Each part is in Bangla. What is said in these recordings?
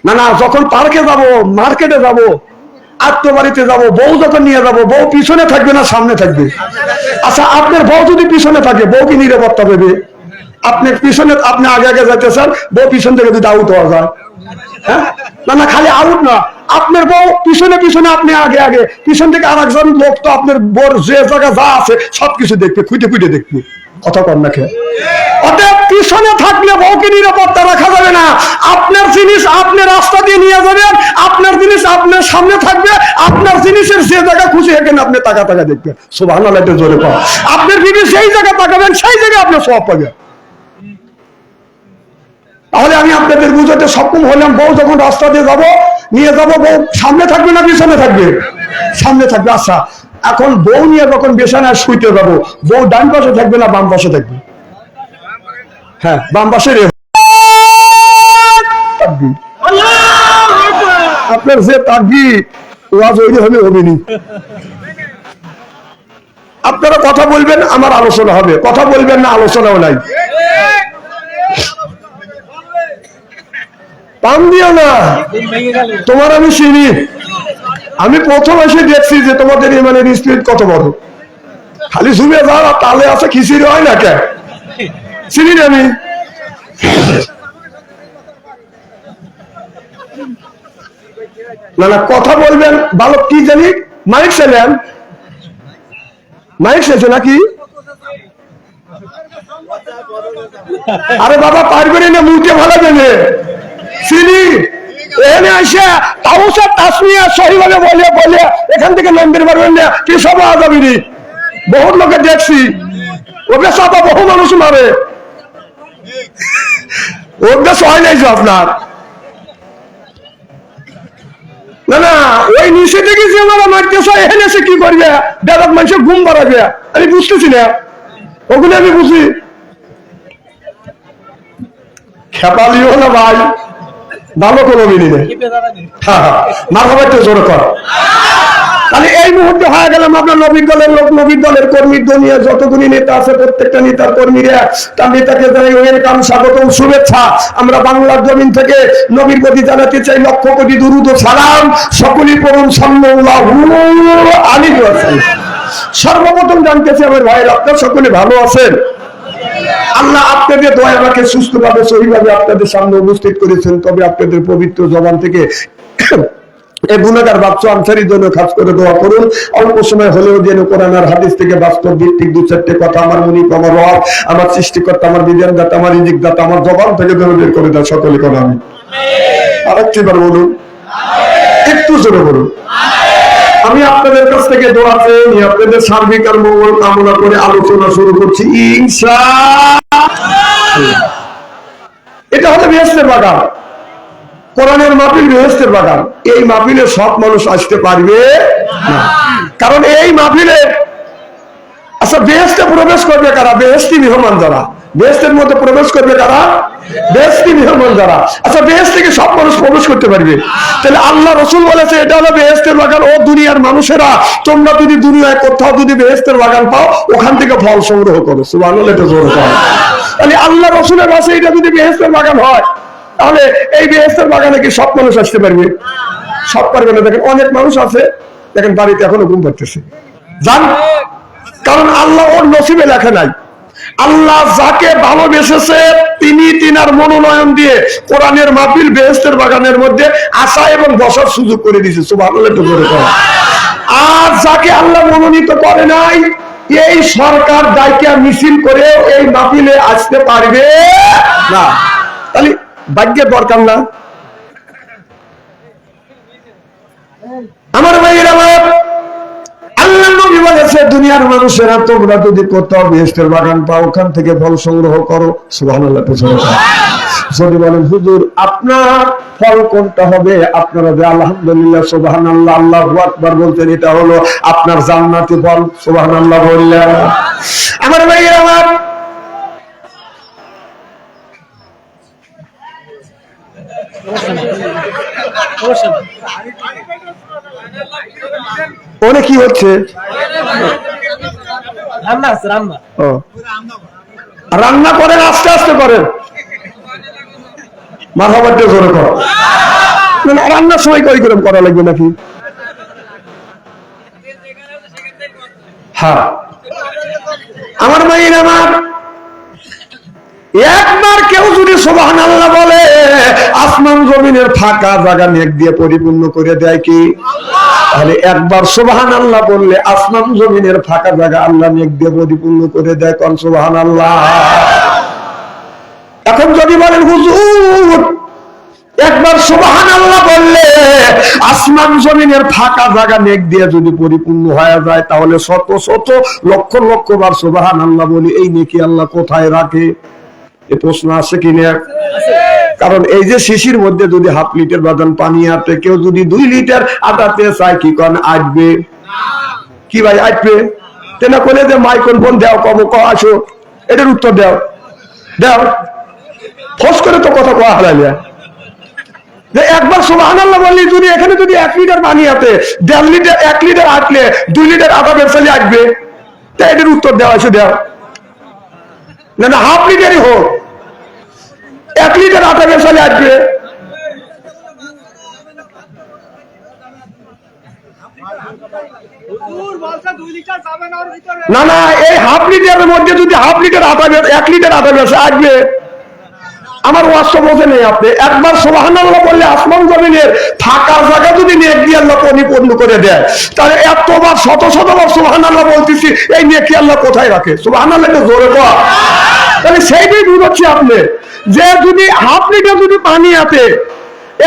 না না, যখন পার্কে যাব, মার্কেটে যাব, আত্মবাড়িতে যাব, বউ যখন নিয়ে যাব, বউ পিছনে থাকবে না সামনে থাকবে? আচ্ছা, আপনার বউ যদি পিছনে থাকে, বউ কি নিরাপত্তা দেবে? আপনার পিছনে, আপনি আগে আগে যাইতেছেন, বউ পিছন থেকে যদি আউট হওয়া যায়, হ্যাঁ? না না, খালি আউট না, আপনার বউ পিছনে পিছনে, আপনি আগে আগে, পিছন থেকে আর একজন লোক তো আপনার বউর যে জায়গা যা আছে সবকিছু দেখবে, খুঁটে খুঁটে দেখবে। কথা কর না খেয়ে। অতএব পিছনে থাকলে বউকে নিরাপত্তা রাখা যাবে না। আপনার জিনিস আপনি রাস্তা দিয়ে নিয়ে যাবেন, আপনার জিনিস আপনার সামনে থাকবে, আপনার জিনিসের যে জায়গা খুশি এখানে আপনি টাকা টাকা দেখবেন। সুবহানাল্লাহ, একটু জোরে পাও। আপনার বিবি সেই জায়গা তাকাবেন, সেই জায়গায় আপনি সওয়াব পাবেন। তাহলে আমি আপনাদের বুঝাতে সক্ষম হলাম, বউ যখন রাস্তা দিয়ে যাবো, নিয়ে যাবো, বউ সামনে থাকবে না পিছনে থাকবে? সামনে থাকবে। আচ্ছা, এখন বউ নিয়ে যখন বিছানায় শুইতে যাবো, বউ ডান পাশে থাকবে না বাম পাশে থাকবে? হ্যাঁ, বাম পাশে। আপনার যে তাকবীর ওয়াজ ওই হবে, হবেনি। আপনারা কথা বলবেন, আমার আলোচনা হবে, কথা বলবেন না, আলোচনাও নাই। পাম দিও না, তোমার আমি চিনি। আমি প্রথম এসে দেখছি যে তোমাদের ইমানের স্পিরিট কত বড়। খালি ঝুমে যাও, তালে আছে, খিচুড়ি হয় না কে? চিনি না আমি। না না, কথা বলবেন ভালো। কি জানি মাইক ছিলেন, মাইক শেষে নাকি? আরে বাবা, পারবেন না, মুখে ভালো দেবে। চিনি এখানে আসে তাওসা তাসমিয়া সহিভাবে বলে বলে এখান থেকে নম্বর পারবেন না, কি সব আজাবিনি। বহুত লোকে দেখছি, ওকে চাপা বহু মানুষ মারে, অভ্যাস হয় নাই যে আপনার। না না, ওই নিচে থেকে যে আমরা মারতেছ, এখানে এসে কি করবে? বেলাত মানুষের ঘুম বাড়াবে, আমি বুঝতেছি না, ওগুলো আমি বুঝি। খেপালিও না ভাই, ভালো কোনো মিনি নেই। মাথাবাড়িতে জোরে কর। তাহলে এই মুহূর্তে হয়ে গেলাম আপনার নবীর দলের লোক, নবীর দলের কর্মীর দুনিয়া যতগুলি নেতা আছে, প্রত্যেকটা নেতার কর্মীরা, তার নেতাকে জানাই ওয়েলকাম, স্বাগতম, শুভেচ্ছা। আমরা বাংলার জমিন থেকে নবীর প্রতি জানাতে চাই লক্ষ কোটি দুরূদ ও সালাম। সকলেই পড়ুন সাল্লাল্লাহু আলাইহি ওয়াসাল্লাম। সর্বপ্রথম জানতে চাই আমার ভাইয়ের, আপনারা সকলে ভালো আছেন? আল্লাহ আপনাদের দোয়ায় আমাকে সুস্থভাবে সহিভাবে আপনাদের সামনে উপস্থিত করেছেন। তবে আপনাদের পবিত্র জবান থেকে এই গুনাহগার বাচ্চা আনসারীর জন্য খাস করে দোয়া করুন। অল্প সময় হলেও যেন কোরআন আর হাদিস থেকে বাস্তব ভিত্তিক দু চারটে কথা আমার মুনিব, আমার রব, আমার সৃষ্টিকর্তা, আমার বিধানদাতা, আমার রিজিকদাতা আমার জবান থেকে যেন বের করে দেয়। সকলে কোন আমি আরেকবার বলুন, একটু জোরে বলুন। আমি আপনাদের কাছ থেকে দোয়া চেয়ে নিয়ে আপনাদের সার্বিক আর মঙ্গল কামনা করে আলোচনা শুরু করছি ইনশাআল্লাহ। এটা হলো বেহেশতের বাগান, কোরআনের মাহফিল বেহেশতের বাগান। এই মাহফিলে সব মানুষ আসতে পারবে না, কারণ এই মাহফিলে আচ্ছা বেহেশতে প্রবেশ করবে কারা? বেহেশতি মেহমান যারা। বেহেশতের মধ্যে প্রবেশ করবে কারা? বেহেশতি মেহমান যারা। আচ্ছা, বেহেশত থেকে সব মানুষ প্রবেশ করতে পারবে? তাহলে আল্লাহ রাসূল বলেছে এটা হলো বেহেশতের বাগান। ও দুনিয়ার মানুষেরা, তোমরা যদি দুনিয়ায় কোথাও যদি বেহেশতের বাগান পাও, ওখান থেকে ফল সংগ্রহ করো। সুবহানাল্লাহ, এটা জোরে বলো। তাহলে আল্লাহ রাসূলের কাছে এটা যদি বেহেশতের বাগান হয়, তাহলে এই বেহেশতের বাগানে কি সব মানুষ আসতে পারবে? সব পারবে না। দেখেন অনেক মানুষ আছে, দেখেন বাড়িতে এখনো ঘুম পাচ্ছে, জান, কারণ আল্লাহ ওর নসিবে লেখা নাই। আল্লাহ যাকে ভালোবেসেছে তিনি তিনার মনোনয়ন দিয়ে কোরআনের মাহফিল বেহেশতের বাগানের মধ্যে আসা এবং বসার সুযোগ করে দিয়েছে। সুবহানাল্লাহ, একটু জোরে বলো। আর যাকে আল্লাহ মনোনীত করে নাই, এই সরকার দায়িত্ব মিছিল করে এই মাহফিলে আসতে পারবে না। তাহলে ভাগ্যের দরকার না? আমার ভাইয়ের, আমার আল্লাহ নবী বলেছে দুনিয়ার মানুষেরা তোমরা যদি কোথাও বেহেশতের বাগান পাও, ওখান থেকে ফল সংগ্রহ করো। সুবহানাল্লাহ। যদি বলেন হুজুর আপনার ফল কোনটা হবে, আপনারা যে আলহামদুলিল্লাহ সুবহানাল্লাহ আল্লাহু আকবার বলতেন, এটা হলো আপনার জান্নাতি ফল। সুবহানাল্লাহ বললেন। আমার ভাইয়ের, আমার ওনে কি হচ্ছে? রান্না করেন, আস্তে আস্তে করেন। মাথাবাড়িতে জোরে কর। রান্নার সময় কই করে করা লাগবে নাকি? হ্যাঁ আমার মায়ের আমার একবার কেউ যদি সুবহানাল্লাহ বলে আসমান জমিনের ফাঁকা জায়গা নেক দিয়ে পরিপূর্ণ করে দেয় কি তাহলে একবার সুবহানাল্লাহ বললে আসমান জমিনের ফাঁকা জায়গা আল্লাহ নেক দিয়ে পরিপূর্ণ করে দেয়। কোন সুবহানাল্লাহ। এখন যদি বলেন হুজুর একবার সুবহানাল্লাহ বললে আসমান জমিনের ফাঁকা জায়গা নেক দিয়ে যদি পরিপূর্ণ হয়ে যায় তাহলে শত শত লক্ষ লক্ষ বার সুবহানাল্লাহ বলি এই নেকি আল্লাহ কোথায় রাখে? এই প্রশ্ন আছে কিনা? কারণ এই যে শিশির মধ্যে যদি হাফ লিটার বাদান পানি আটে কেউ যদি 2 লিটার আটাতে চায় কি কোন আসবে কি ভাই? আসবে তেনা কোনে যে মাইক্রোফোন দাও কম আসো এটার উত্তর দাও দাও ফস করে তো কথা কওয়া হারাইলে যে একবার সুবহানাল্লাহ বললি যদি এখানে যদি 1 লিটার পানি আতে 1.5 লিটার 1 লিটার আটলে 2 লিটার আটা বেরসালি আসবে তা এটার উত্তর দেওয়া আছে দাও না না হাফ লিটারই হোক 1 লিটার আটা বেরসালি আসবে না না এই হাফ লিটারের মধ্যে যদি হাফ লিটার আটা 1 লিটার আটা বেরসা আসবে আমার ওয়াজ বোঝে নেই আপনি একবার সুবহানাল্লাহ বললে আসমান জমিনের ফাঁকা জায়গা যদি নেক দিয়ে আল্লাহ পরিপূর্ণ করে দেয় তাহলে এতবার শত শতবার সুবহানাল্লাহ বলতেছি এই নেকি আল্লাহ কোথায় রাখে? সুবহানাল্লাহ জোরে বল। তাহলে সেইটাই বুঝাচ্ছি আপনি যে যদি হাফ লিটার যদি পানি আতে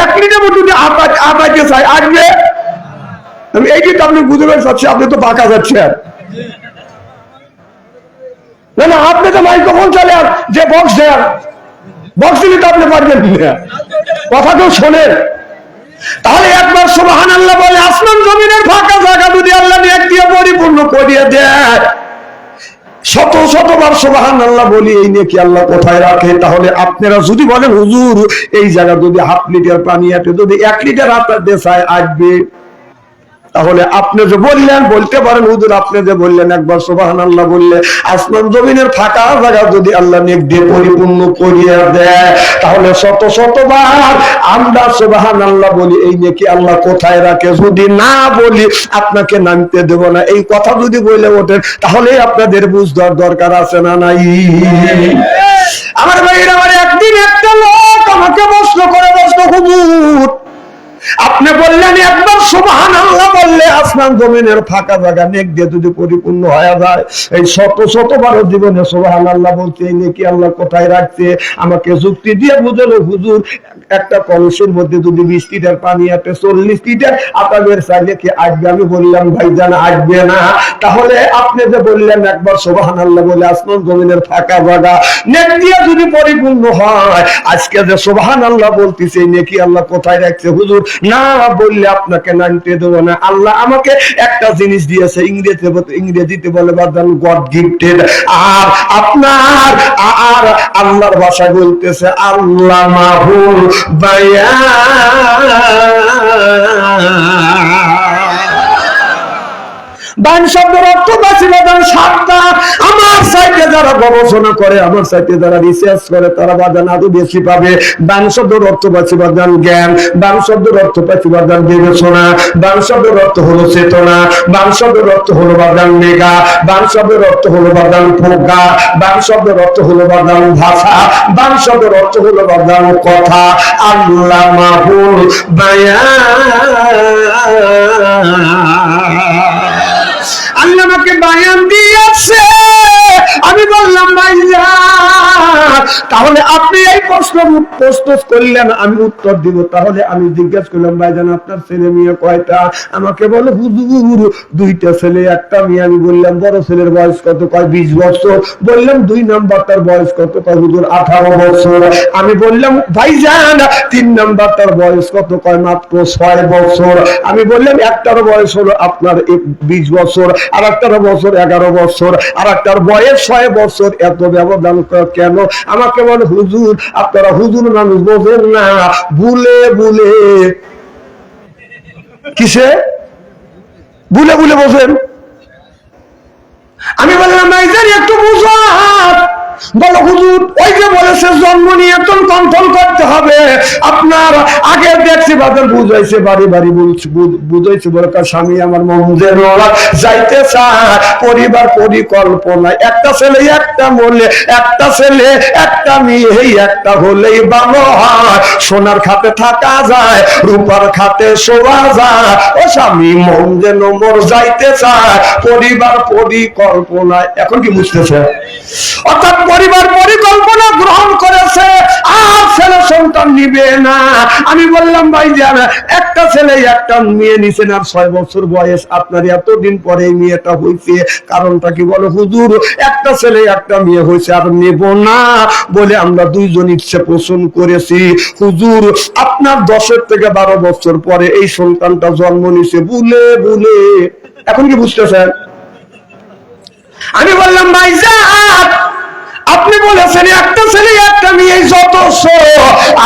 1 লিটার যদি আটাইতে চাই আসবে আমি এইটি তো আপনি বুঝতে পারছি আপনি তো বাঁকা যাচ্ছেন না না আপনি তো মাইক্রোফোন চালেন যে বক্স দেন বক্স দিলে তো আপনি পারবেন না কথা কেউ শোনেন তাহলে একবার সুবহানাল্লাহ বলে আসমান জমিনের ফাঁকা জায়গা যদি আল্লাহ নেক দিয়ে পরিপূর্ণ করিয়ে দেয় শত শতবার সুবহানাল্লাহ বলি এই নেকি আল্লাহ কোথায় রাখে? তাহলে আপনারা যদি বলেন হুজুর এই জায়গা যদি হাফ লিটার পানি আটে যদি 1 লিটার আটা দেশায় আসবে তাহলে আপনি যে বললেন বলতে পারেন হুজুর আপনি যে বললেন একবার সুবহানাল্লাহ বললে আসমান জমিনের ফাঁকা জায়গা যদি আল্লাহ নেক দিয়ে পরিপূর্ণ করিয়ে দেয় তাহলে শত শতবার আমরা সুবহানাল্লাহ বলি এই নেকি আল্লাহ কোথায় রাখে? যদি না বলি আপনাকে নামতে দেব না। এই কথা যদি বলে ওঠেন তাহলে আপনাদের বুঝবার দরকার আছে না নাই? আমার ভাইয়ের আমার একদিন একটা লোক আমাকে প্রশ্ন করে বসলো হুজুর আপনি বললেন একবার সুবহানাল্লাহ বললে আসমান জমিনের ফাঁকা জায়গা নেক দিয়ে যদি পরিপূর্ণ হয়ে যায় এই শত শতবার জীবনে সুবহানাল্লাহ বলতে এই নেকি আল্লাহ কোথায় রাখছে? আমাকে যুক্তি দিয়ে বুঝালো হুজুর একটা কলসের মধ্যে যদি 20 লিটার পানি আটে 40 লিটার আটা বের চাইলে কি আসবে? আমি বললাম ভাইজান আসবে না। তাহলে আপনি যে বললেন একবার সুবহানাল্লাহ বলে আসমান জমিনের ফাঁকা জায়গা নেক দিয়ে যদি পরিপূর্ণ হয় আজকে যে সুবহানাল্লাহ বলতেছে এই নেকি আল্লাহ কোথায় রাখছে? হুজুর না বললে আপনাকে নামতে দেবো না। আল্লাহ আমাকে একটা জিনিস দিয়েছে ইংরেজিতে বলে বাদান গড গিফটেড আর আপনার আর আল্লাহর ভাষা বলতেছে আল্লাহ মাহুল বায়ান শব্দের অর্থ বাঁচিবাদান 7টা। আমার সাইটে যারা গবেষণা করে আমার সাইটে যারা রিসার্চ করে তারা বাদান আরো বেশি পাবে। বায়ান শব্দের অর্থ বাঁচিবাদান জ্ঞান, বায়ান শব্দের অর্থ বাঁচিবাদান বিবেচনা, বায়ান শব্দের অর্থ হলো চেতনা, বায়ান শব্দের অর্থ হলো বাদান মেগা, বায়ান শব্দের অর্থ হলো বাদান প্রজ্ঞা, বায়ান শব্দের অর্থ হলো বাদান ভাষা, বায়ান শব্দের অর্থ হলো বাদান কথা। আল্লাহ মাহুল বায়ান আল্লাহ আমাকে বায়ান দিয়েছে। আমি বললাম ভাইজান তাহলে আপনি এই প্রশ্ন করলেন আমি উত্তর দিব। তাহলে আমি জিজ্ঞাসা করলাম ভাইজান আপনার ছেলে মেয়ে কয়টা? আমাকে বলে হুজুর 2টা ছেলে 1টা মেয়ে। আমি বললাম বড় ছেলের বয়স কত? কয় 20 বছর। বললাম 2 নাম্বারটার বয়স কত? কয় হুজুর 18 বছর। আমি বললাম ভাইজান 3 নাম্বারটার বয়স কত? কয় মাত্র 6 বছর। আমি বললাম একটার বয়স হলো আপনার 20 বছর আর একটার বছর 11 বছর আর একটার বয়স 6 বছর। এত ব্যবধান কেন? আমাকে বলে হুজুর আপনারা হুজুর মানুষ বোঝেন না, ভুলে ভুলে কিসে ভুলে ভুলে বোঝেন। আমি বললাম ভাইজান একটু বুঝান। বলো হুজুর ওই যে বলেছে জন্ম নিয়ে কন্ট্রোল করতে হবে। আপনার আগে দেখছি তাদের বুঝাইছে, বাড়ি বাড়ি বুঝাইছে, বলে তার স্বামী আমার মন যেন যাইতে চায়, পরিবার পরিকল্পনা, একটা ছেলে একটা মরলে, একটা ছেলে একটা মেয়ে, একটা হলেই ভালো হয়, সোনার খাতে থাকা যায়, রূপার খাতে শোয়া যায়, ও স্বামী মন যেন মোর যাইতে চায়, পরিবার পরিকল্পনা। এখন কি বুঝতেছে? অর্থাৎ পরিবার পরিকল্পনা গ্রহণ করেছে, আর ছেলে সন্তান নিবে না। আমি বললাম ভাই যান, একটা ছেলে একটা মেয়ে নিছেন, আর 6 বছর বয়স, আপনার এতদিন পরে এই মেয়েটা হয়েছে, কারণটা কি বলো? হুজুর একটা ছেলে একটা মেয়ে হয়েছে, আর নেব না বলে আমরা দুইজন ইচ্ছে পোষণ করেছি। হুজুর আপনার 10 থেকে 12 বছর পরে এই সন্তানটা জন্ম নিছে বুলে বুলে। এখন কি বুঝতেছেন? আমি বললাম ভাইজান, আপনি বলেছেন একটা ছেলে একটা মেয়ে যথেষ্ট,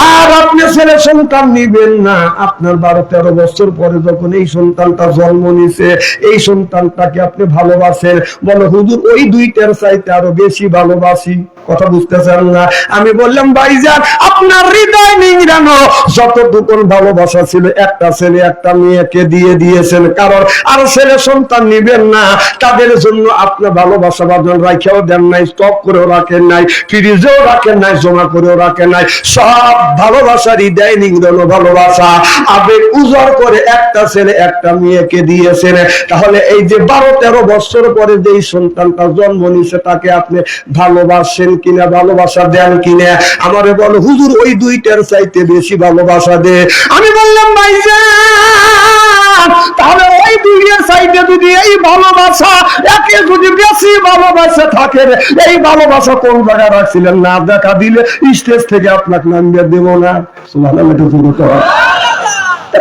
আর আপনি ছেলে সন্তান নিবেন না। আপনার 12-13 বছর পরে যখন এই সন্তানটা জন্ম নিছে, এই সন্তানটাকে আপনি ভালোবাসেন, বলো হুজুর ওই দুইটার চাইতে আরো বেশি ভালোবাসি। কথা বুঝতেছেন না? আমি বললাম ভাইজান, আপনার হৃদয় নিংড়ানো যতটুকু ভালোবাসা ছিল একটা ছেলে একটা মেয়েকে দিয়ে দিয়েছেন, কারণ আর ছেলে সন্তান নিবেন না, তাদের জন্য আপনার ভালোবাসা বাঁধন রাখেও দেন নাই, স্টক করেও রাখেন নাই, ফ্রিজেও রাখেন নাই, জমা করেও রাখেন নাই। সব ভালোবাসা, হৃদয় নিংড়ানো ভালোবাসা, আবেগ উজাড় করে একটা ছেলে একটা মেয়েকে দিয়েছেন। তাহলে এই যে 12-13 বছর পরে যে সন্তানটা জন্ম নিছে, তাকে আপনি ভালোবাসেন কিনা, ভালোবাসা দেন কিনা? আমারে বলো হুজুর ওই দুইটার চাইতে বেশি ভালোবাসা দে। আমি বললাম ভাইজান, তাহলে ওই দুইয়ের চাইতে যদি এই ভালোবাসা একে যদি বেশি ভালোবাসা থাকে, এই ভালোবাসা কোন জায়গায় রাখছিলেন? না দেখা দিলে স্টেজ থেকে আপনাকে নামিয়ে দেব না।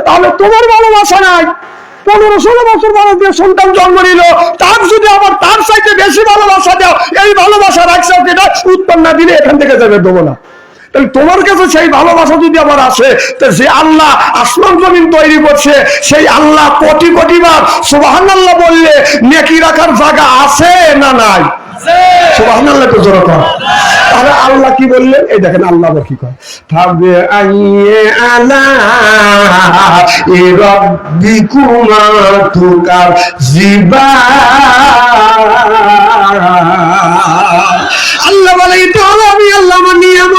তাহলে তোমার ভালোবাসা নাই, 15-16 বছর বয়সে সন্তান জন্ম নিল, তার যদি আবার তার চাইতে বেশি ভালোবাসা দাও, এই ভালোবাসা রাখছো কিনা উত্তর না দিলে এখান থেকে যাবে দেবো না। তাহলে তোমার কাছে সেই ভালোবাসা যদি আবার আসে, যে আল্লাহ আসমান জমিন তৈরি করছে, সেই আল্লাহ কোটি কোটি বার সুবহানাল্লাহ বললে নেকি রাখার জায়গা আছে না নাই? সুবহানাল্লাহ তো জোরে কর। তাহলে আল্লাহ কি বললেন? এই দেখেন আল্লাহ কি কয়, থাকবে আইয়ে আলা রাব্বিকুমা তুকার জিবা। আল্লাহ বলে এটা হলো আমি আল্লাহ আমার নিয়ম।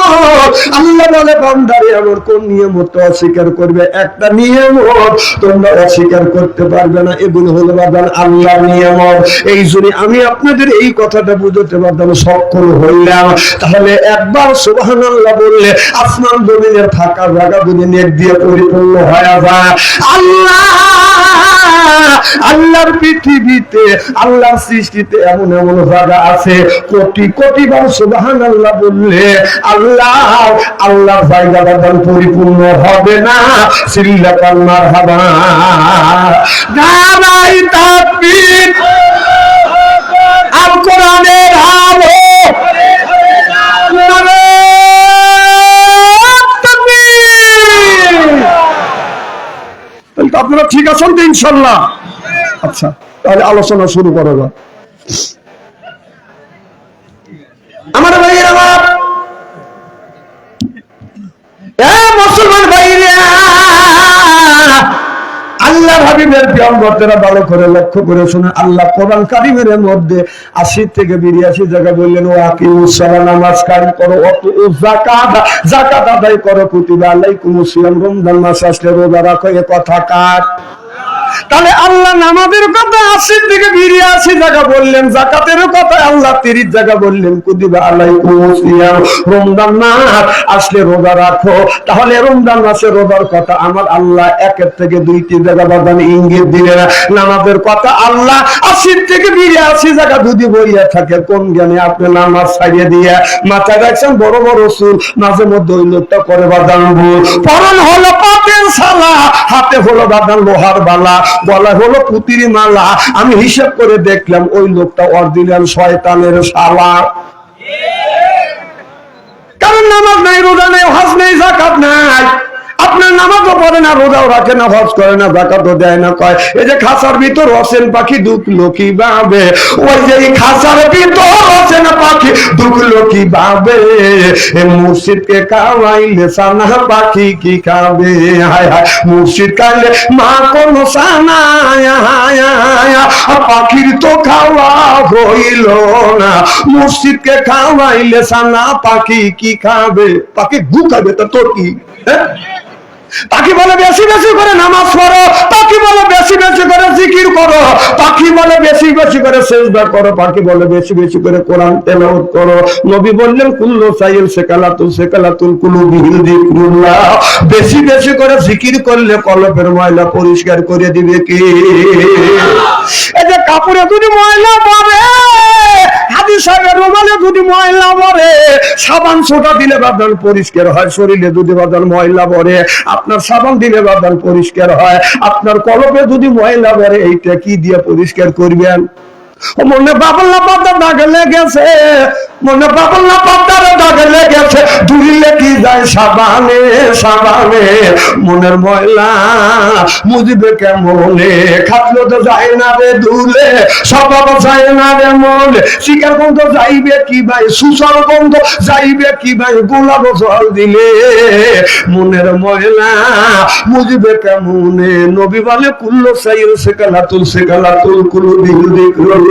আল্লাহ বলে বান্দারে আমার কোন নিয়মত অস্বীকার করবে? একটা নিয়মত তোমরা অস্বীকার করতে পারবে না, এগুলো হলো বাদান আল্লাহর নিয়মত। এই জন্য আমি আপনাদের এই কথাটা বুঝতে পারতাম সক্ষম হইলাম। তাহলে একবার সুবহানাল্লাহ বললে আসমান জমিনের ফাঁকা জায়গা যদি নেক দিয়ে পরিপূর্ণ হয়ে যায়। আল্লাহর পৃথিবীতে, আল্লাহর সৃষ্টিতে এমন এমন জায়গা আছে, কোটি কোটি বার সুবহানাল্লাহ বললে আল্লাহর জায়গাটা পরিপূর্ণ হবে না। সিল্লাকান মারহাবা, নারাই তাকবীর, আল কোরআনের আলো, আপনারা ঠিক আছেন তো ইনশাল্লাহ? আচ্ছা, তাহলে আলোচনা শুরু করা যাক। আমার ভাইয়েরা, মুসলমান ভাইরা, আল্লাহর হাবিবের পিয়ম্বররা ভালো করে লক্ষ্য করে শুনে, আল্লাহ কোরআন কারীমের মধ্যে 80 থেকে 82 জায়গা বললেন ও আকিমুস সালাত, নামাজ কায়েম করো, যাকাত যাকাত আদায় করো, কুতিবা আলাইকুমুস সিয়াম, রমজান মাস আসলে রোজা রাখো। এ কথা কার? তাহলে আল্লাহ নামাজের কথা 80 থেকে 82 জায়গা বললেন, যাকাতের কথা আল্লাহ 30 জায়গা বললেন, কুতিবা আলাইকুমুস সিয়াম, রমজান মাস আসলে রোজা রাখো। তাহলে রমজান মাসে রোজার কথা আমার আল্লাহ 1 থেকে 2টি জায়গা বাদান ইঙ্গিত দিলেন। নামাজের কথা আল্লাহ 80 থেকে 82 জায়গা যদি বইয়া থাকে, কোন জ্ঞানে আপনি নামাজ ছাড়িয়ে দিয়ে মাথায় রাখছেন বড় বড় চুল, মাঝে মধ্যে ওই লোকটা করে বাদান ভুল, পরন হলো পাতের সালা, হাতে হলো বাদান লোহার বালা, বলা হলো পুতির মালা। আমি হিসাব করে দেখলাম ওই লোকটা অরিজিনাল শয়তানের শালা। কারণ নামাজ নাই, রোজা নাই, হজ নাই, যাকাত নাই, আপনার নামাজও পড়ে না, রোজাও রাখে না, হজ করে না, যাকাতও দেয় না, কয় এই যে খাঁচার ভিতর অসেন পাখি ঢুকলো কিভাবে, ওই যে খাঁচার ভিতর অসেন পাখি ঢুকলো কিভাবে, মুর্শিদকে খাওয়াইলে সানা পাখি কি খাবে, হায় হায় মুর্শিদ খাইলে মা কোন সানা, পাখির তো খাওয়া হইল না, মুর্শিদকে খাওয়াইলে সানা পাখি কি খাবে, পাখি গু খাবে তো তোর কি? পাখি বলে বেশি বেশি করে নামাজ পড়ো, পাখি বলে বেশি বেশি করে জিকির করো, পাখি বলে বেশি বেশি করে সিজদা করো, পাখি বলে বেশি বেশি করে কোরআন তেলাওয়াত করো। নবী বললেন কুল্লু সাইল সেকালাতুল কুলুবিল যিকরুল্লাহ, বেশি বেশি করে জিকির করলে কলবের ময়লা পরিষ্কার করে দিবে কে? এই যে কাপড়ে যদি ময়লা পড়ে, হাদিস সাহেবের রুমালে যদি ময়লা পড়ে, সাবান সোটা দিলে বাদান পরিষ্কার হয়, শরীরে যদি বাদান ময়লা পড়ে আপনার সাবান দিলে বাদান পরিষ্কার হয়, আপনার কলবে যদি ময়লা পড়ে এইটা কি দিয়ে পরিষ্কার করবেন? মনে বাবল্লা পাতা দাগ লেগেছে, মনে বাবল্লা পাতার দাগ লেগেছে, ধুইলে কি যায় সাবানে সাবানে, মনের ময়লা মুজবে কেমনে, খাতলো তো যায় না রে ধুলে, স্বভাব যায় না রে মনে, শিকার গন্ধ যাইবে কি ভাই, সুসর গন্ধ যাইবে কি ভাই, গোলাপ জল দিলে, মনের ময়লা মুজবে কেমনে। নবী বলে কুল্লু সাইল সেকালাতুল কুলুবিল যিকরুল্লাহ,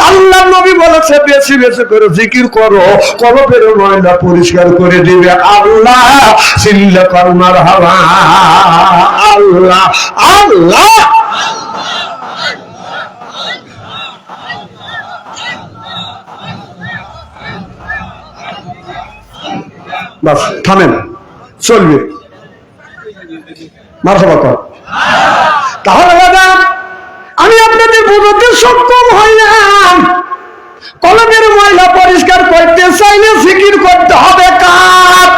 আল্লাহ নবী বলেছে বেশি বেশি করে জিকির করো, কলবের ময়লা পরিষ্কার করে দিবে আল্লাহ। সিল্লা কর মারহাবা, আল্লাহ আল্লাহ। বাস থামেন, চলবে মারহাবা কর। তাহলে দাদা আমি আপনাদের বুঝতে সক্ষম হইলাম, কলমের ময়লা পরিষ্কার করতে চাইলে জিকির করতে হবে কার?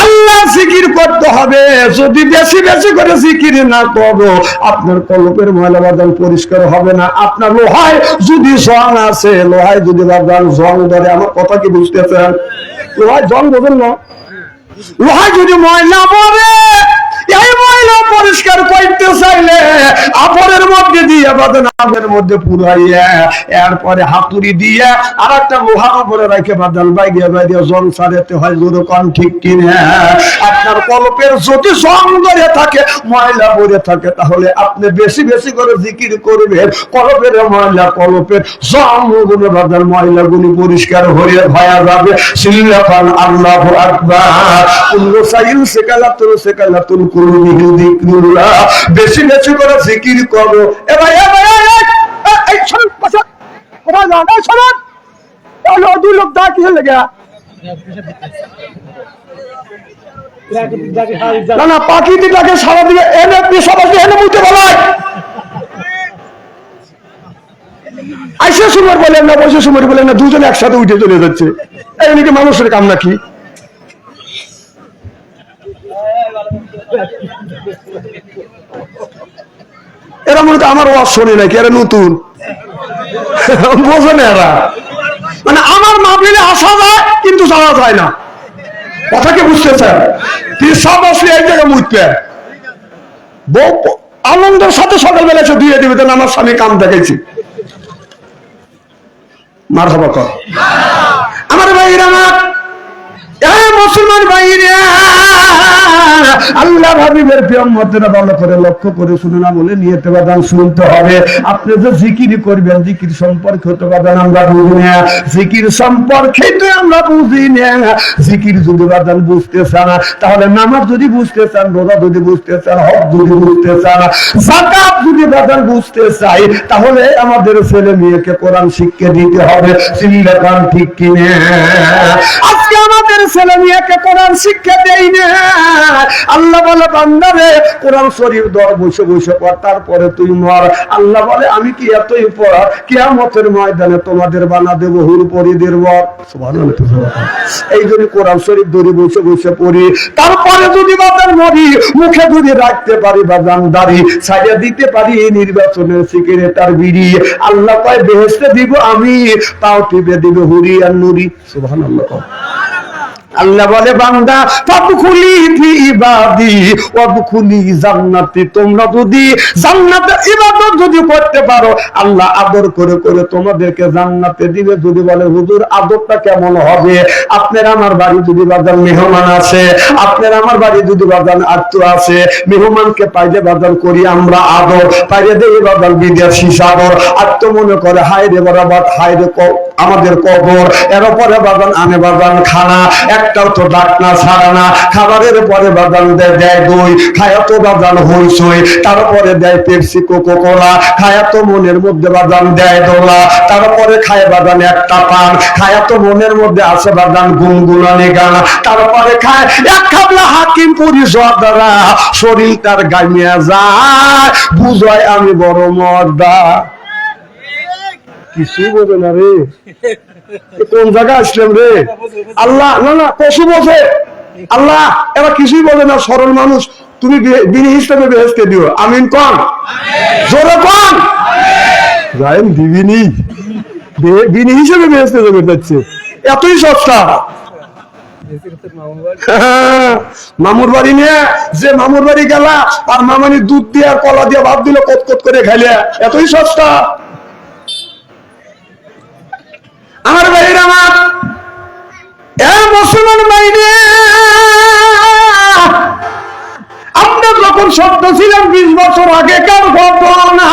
আল্লাহ জিকির করতে হবে। যদি বেশি বেশি করে জিকির না করো আপনার কলমের ময়লা বাদান পরিষ্কার হবে না। আপনার লোহায় যদি জং আছে, লোহায় যদি বাদান জং ধরে, আমার কথা কি বুঝতেছেন? লোহায় জং বোঝেন না? লোহায় যদি ময়লা পড়ে, এই ময়লা পরিষ্কার করতে চাইলে আপরের মধ্যে দিয়ে বাদান আপের মধ্যে পুরাইয়া, এরপরে হাতুড়ি দিয়ে আর একটা লোহার উপরে রেখে বাদান বাইরে বাইরে জং সারাতে হয়। জোরে কোন ঠিক কিনা? আপনার কলপের যদি জং ধরে থাকে, ময়লা পড়ে থাকে, তাহলে আপনি বেশি বেশি করে জিকির করবেন, কলপের ময়লা কলপের জং গুলো বাদান ময়লা গুলি পরিষ্কার হয়ে যাবে। সিল্লাফান আল্লাহু আকবার। কুল্লু সাইল সেকালাতুল কুলুবিল যিকরুল্লাহ, বেশি বেশি করে জিকির করো। এ ভাই এই শুনুন, পাশা কোথায় যান? এই শুনুন, তাহলে দুই লোক দা কি হয়ে গেল? না না, পাখিটাকে সারা দিয়ে এনে সবাইকে এনে মুইতে বলায় আইসে সময় বলেন না, বসে সময় বলেন না, দুজনে একসাথে উঠে চলে যাচ্ছে। এই নাকি মানুষের কাম নাকি? এরা মনে তো আমার ওয়াজ শোনে নাকি, এরা নতুন বোঝে না এরা। মানে আমার মাহফিলে আসা যায় কিন্তু যাওয়া যায় না, কথা কি বুঝতেছেন? সব আসলে এই জায়গায় মুখতে বউ আনন্দের সাথে সকালবেলা এসে দিয়ে দিবে, তাহলে আমার স্বামী কাম দেখাইছি। মারহাবা কর আমার ভাইরা, আমার মুসলমান ভাইরা, আল্লাহ হাবিবের প্রিয়ম্মতেরা ভালো করে লক্ষ্য করে শুনে না বলে নিয়তে বাদান শুনতে হবে। আপনি যে জিকির করবেন, জিকির সম্পর্কে হতে বাদান আমরা বুঝি না, জিকির সম্পর্কে তো আমরা বুঝি না। জিকির যদি বাদান বুঝতে চান, তাহলে নামাজ যদি বুঝতে চান, রোজা যদি বুঝতে চান, হজ যদি বুঝতে চান, যাকাত যদি বাদান বুঝতে চাই, তাহলে আমাদের ছেলে মেয়েকে কোরআন শিক্ষা দিতে হবে। সিল্লাকান ঠিক কিনা? আজকে আমাদের ছেলে মেয়েকে কোরআন শিক্ষা দেই না। আল্লাহ বলে বান্দারে কোরআন শরীফ ধর, বসে বসে পড়, তারপরে তুই মর। আল্লাহ বলে আমি কি এতই পড়া, কিয়ামতের ময়দানে তোমাদের বানা দেবো হুরপরিদের বর। সুবহানাল্লাহ। এই জন্য কোরআন শরীফ ধরে বসে বসে পড়ি, তারপরে যদি বাদান মরি, মুখে যদি রাখতে পারি বাদান দাড়ি, ছাড়িয়ে দিতে পারি এই নির্বাচনের সিগারেট আর বিড়ি, আল্লাহ কয় বেহেশতে দিব আমি, তাও টিপে দিবে হুরি আর নুরি। সুবহানাল্লাহ। আল্লাহ বলে বান্দা ফাদখুলি ফি ইবাদি ওয়াদখুলি জান্নাতি, তোমরা যদি জান্নাতের ইবাদত যদি করতে পারো আল্লাহ আদর করে করে তোমাদেরকে জান্নাতে দিবে। যদি বলে হুজুর আদরটা কেমন হবে, আপনার আমার বাড়ি যদি বাজার মেহমান আছে, আপনার আমার বাড়ি যদি বাজার আত্মীয় আছে, মেহমানকে পাইলে বাজার করি আমরা আদর, পাইলে দেই বাজার বিদেশি সাদর, আত্মীয় মনে করে হায় রে বরাবর, হায় রে আমাদের কবর, এর পরে বাজান আনে বাজান খানা, একটাও তো ডাক না ছাড়া না, খাবারের পরে বাজান দেয় দই, খায়া তো বাজান হইসই, তারপরে দেয় পেপসি কোকো কোলা, খায়া তো মনের মধ্যে বাজান দেয় দোলা, তারপরে খায় বাজান একটা পান, খায়া তো মনের মধ্যে আছে বাজান গুনগুনানি গানা, তারপরে খায় এক খাবলা হাকিম পুরি জর্দারা, শরীর তার গাইমিয়া যায়, বুঝায় আমি বড় মর্দা। কিছুই বোঝে না রে, কোন জায়গায় আসলাম রে আল্লাহ। না না পশু বোঝে আল্লাহ, এরা কিছুই বোঝে না, সরল মানুষ। তুমি বিনি হিসেবে বেহেস্তে দিও, আমিন কন, জোরে কন, যাইম দিবিনি বিনি হিসেবে বেহেস্তে যাবে, যাচ্ছে এতই সস্তা। মামুর বাড়ি নিয়ে যে মামুর বাড়ি গেলা আর মামানি দুধ দিয়ে আর কলা দিয়ে ভাত দিল, কত কত করে খাইলে, এতই সস্তা। আমার ভাইরা আমার মুসলমান ভাইরা, আপনার যখন সত্য ছিলেন 20 বছর আগেকার ঘটনা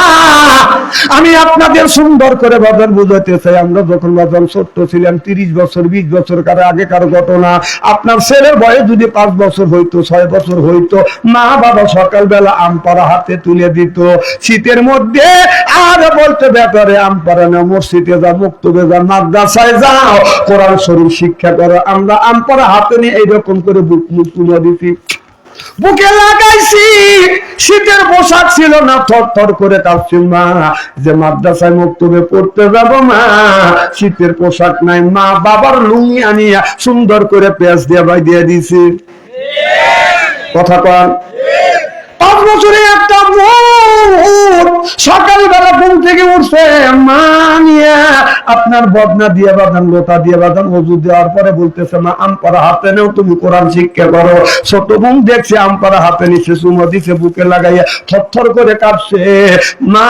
আমি আপনাদের সুন্দর করে বাজার বুঝাতে চাই। আমরা যখন বাজার ছোট্ট ছিলাম 30 বছর 20 বছর আগেকার ঘটনা। আপনার ছেলের বয়স যদি 5 বছর হইতো, 6 বছর হইতো, মা বাবা সকালবেলা আম পাড়া হাতে তুলে দিত শীতের মধ্যে, আর বলতে ব্যাপারে আম পাড়া না, মসজিদে যা, মুক্তবে যা, মাদ্রাসায় যাও, কোরআন শরীফ শিক্ষা করো। আমরা আম পাড়া হাতে নিয়ে এইরকম করে বুক মুখ তুলে দিছি, বুকে লাগাইছি। শীতের পোশাক ছিল না, থর থর করে কাঁপছি মা, যে মাদ্রাসায় মক্তবে পড়তে যাব মা, শীতের পোশাক নাই। মা বাবার লুঙ্গি আনিয়া সুন্দর করে পেঁয়াজ দিয়ে বাই দিয়ে দিছি। কথা কন, 5 বছরে একটা সকালবেলা ঘুম থেকে উঠছে, মা নিয়ে আপনার বদনা দিয়ে বাঁধান, লোটা দিয়ে বাঁধান, ওযু দেওয়ার পরে বলতেছে মা আম পাড়া হাতে নেও, তুমি কোরআন শিক্ষা করো। ছোট বোন দেখছে আম পাড়া হাতে নিচ্ছে, চুমো দিচ্ছে, বুকে লাগাইয়া থরথর করে কাঁপছে। মা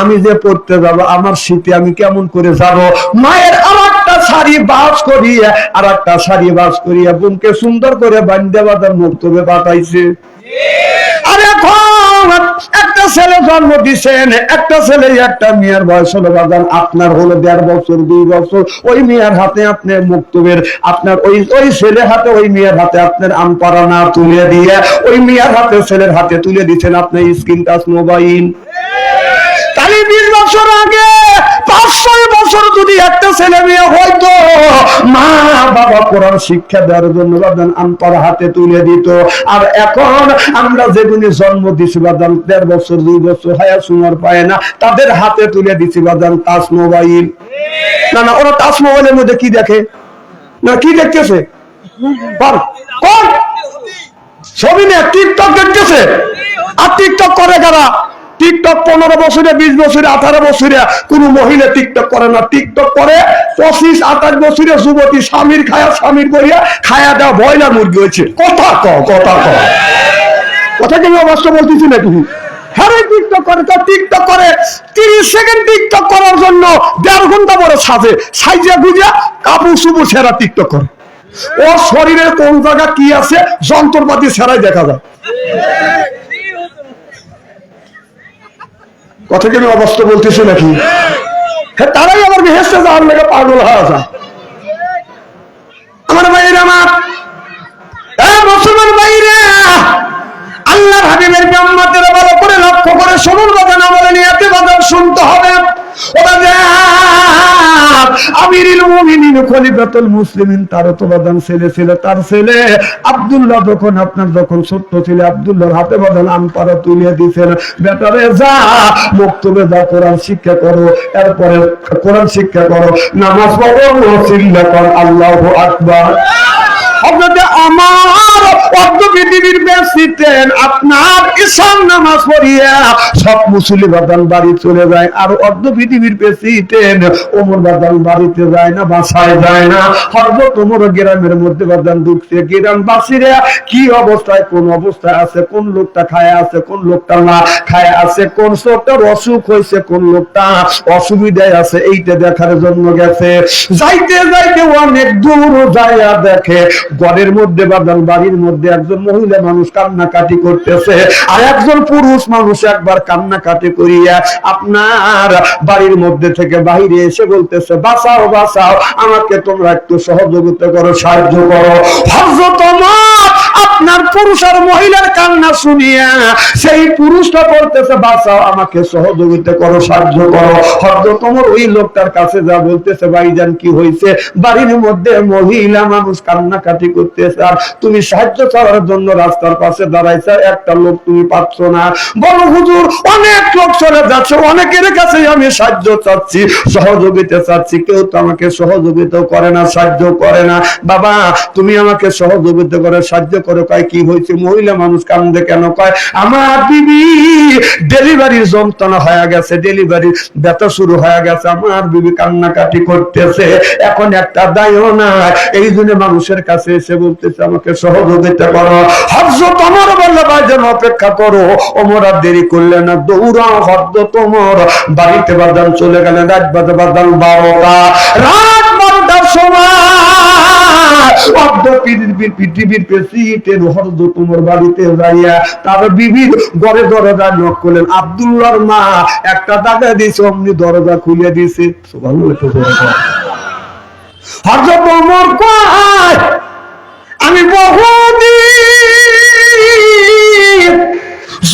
আমি যে পড়তে যাব, আমার শীতে আমি কেমন করে যাব। মায়ের আর একটা শাড়ি বাস করিয়া, আর একটা শাড়ি বাস করিয়া বোনকে সুন্দর করে বান্ধে বাঁধান মক্তবে পাঠাইছে। আর এখন একটা ছেলে জন্ম দিচ্ছেন, একটা ছেলে একটা মেয়ের বয়স হলো বাজান আপনার হলো 1.5 বছর 2 বছর। ওই মেয়ের হাতে আপনি মুক্তবের, আপনার ওই ছেলের হাতে ওই মেয়ের হাতে আপনার আম পাড়া না তুলে দিয়ে, ওই মেয়ের হাতে ছেলের হাতে তুলে দিচ্ছেন আপনি স্ক্রিন টাচ মোবাইল। তাহলে 20 বছর আগে 5-6 বছর যদি একটা ছেলে মেয়ে হয়তো, মা বাবা কোরআন শিক্ষা দেওয়ার জন্য বাদান আমপার হাতে তুলে দিত। আর এখন আমরা যেগুলি জন্ম দিছি বাদান 1.5 বছর 2 বছর হায়া সুমার পায় না, তাদের হাতে তুলে দিছি বাদান টাচ মোবাইল। না না, ওরা টাচ মোবাইলের মধ্যে কি দেখে না, কি দেখতেছে কোন ছবি নিয়ে টিকটক দেখতেছে। আর টিকটক করে কারা? টিকটক 15 বছরে 20 বছরে 18 বছরে কোন মহিলা টিকটক করে না। টিকটক করে 25-28 বছরে যুবতী, স্বামীর খায়া স্বামীর করিয়া খায়া দেওয়া ব্রয়লার মুরগি হয়েছে। কথা কি আমি অবশ্য বলতেছি নাকি? হ্যাঁ টিকটক করে, তো টিকটক করে 30 সেকেন্ড টিকটক করার জন্য 1.5 ঘন্টা পরে সাইজা গুজা কাপড় সুপুর সেরা টিকটক করে। ওর শরীরের কোন জায়গা কি আছে যন্ত্রপাতি সেরাই দেখা যায়। কথা কি আমি অবস্থা বলতেছি নাকি? হ্যাঁ, তারাই আবার বেহেশতে যাওয়ার লেগে পাগল হয়ে যায়। আমার ভাইরা, আমার মুসলমান ভাইরা, আল্লাহর হাবিবের ব্রহ্মাদের ভালো করে লক্ষ্য করে শুনুন বাজান, আমাদের নিয়াতে বাজান শুনতে হবে। আমিরুল মুমিনিন খলিফাতুল মুসলিমিন, তার তো বাজান ছেলে ছিল, তার ছেলে আব্দুল্লাহ যখন ছোট্ট ছিল, আব্দুল্লাহর হাতে বাজান আম পাড়া তুলে দিয়েছেন, বেটারে যা মক্তবে যা কোরআন শিক্ষা করো, এরপরে কোরআন শিক্ষা করো, নামাজ পড়ো, চিল্লা কর আল্লাহু আকবার। আপনাদের আমার অর্ধ পৃথিবীর প্রেসিডেন্ট আপনার ঈশান নামাজ পড়িয়া সব মুসলিম বাদান বাড়ি চলে যায়, আর অর্ধ পৃথিবীর প্রেসিডেন্ট ওমর বাদান বাড়িতে যায় না, বাসায় যায় না। হযরত ওমর গ্রামের মধ্যে বাদান ঢুকছে, গ্রামবাসীরা কি অবস্থায়, কোন অবস্থায় আছে, কোন লোকটা খায় আছে, কোন লোকটা না খায় আছে, কোন লোকটার অসুখ হয়েছে, কোন লোকটা অসুবিধায় আছে, এইটা দেখার জন্য গেছে। যাইতে যাইতে অনেক দূর যাইয়া দেখে ঘরের মধ্যে বাদান বাড়ির মধ্যে একজন মহিলা মানুষ কান্নাকাটি করতেছে, আর একজন পুরুষ মানুষ একবার কান্নাকাটি করিয়া আপনার বাড়ির মধ্যে থেকে বাইরে এসে বলতেছে, বাঁচাও বাঁচাও, আমাকে তোমরা একটু সহযোগিতা করো, সাহায্য করো। হযরত ওমর আপনার পুরুষ আর মহিলার কান্না শুনিয়া সেই পুরুষটা বলতেছে, বাঁচাও, আমাকে সহযোগিতা করো, সাহায্য করো। হযরত ওমর ওই লোকটার কাছে যা বলতেছে, ভাইজান কি হয়েছে? বাড়ির মধ্যে মহিলা মানুষ কান্নাকাটি করতেছে, আর তুমি সাহায্য করার জন্য রাস্তার পাশে দাঁড়াইছে, একটা লোক তুমি পাচ্ছ না। বলো হুজুর, অনেক লোক চলে যাচ্ছে, অনেকের কাছে আমি সাহায্য চাচ্ছি, সহযোগিতা চাচ্ছি, কেউ তো আমাকে সহযোগিতা করে না, সাহায্য করে না। বাবা, তুমি আমাকে সহযোগিতা করে সাহায্য করো। কয় কি হয়েছে? মহিলা মানুষ কান্দে কেন? কয় আমার বিবি ডেলিভারির যন্ত্রণা হয়ে গেছে, ডেলিভারির ব্যথা শুরু হয়ে গেছে, আমার বিবি কান্নাকাটি করতেছে, এখন একটা দায়ও না, এই জন্য মানুষের কাছে এসে বলতেছে আমাকে সহযোগিতা করো। হযরত ওমর বলল, ভাইজান অপেক্ষা করো। ওমর আর দেরি করলেন না, দৌড়াও। হযরত ওমর বাড়িতে বাদান চলে গেলেন। রাত বাজে বাদান 12টা, রাত 12টার সময় পৃথিবীর প্রেসিডেন্ট হযরত ওমর বাড়িতে যাইয়া তার বিবির ঘরে দরজা নক করলেন। আব্দুল্লাহর মা একটা টাকা দিয়েছে, অমনি দরজা খুলে দিয়েছে। হযরত ওমর কয়, আমি বহুদিন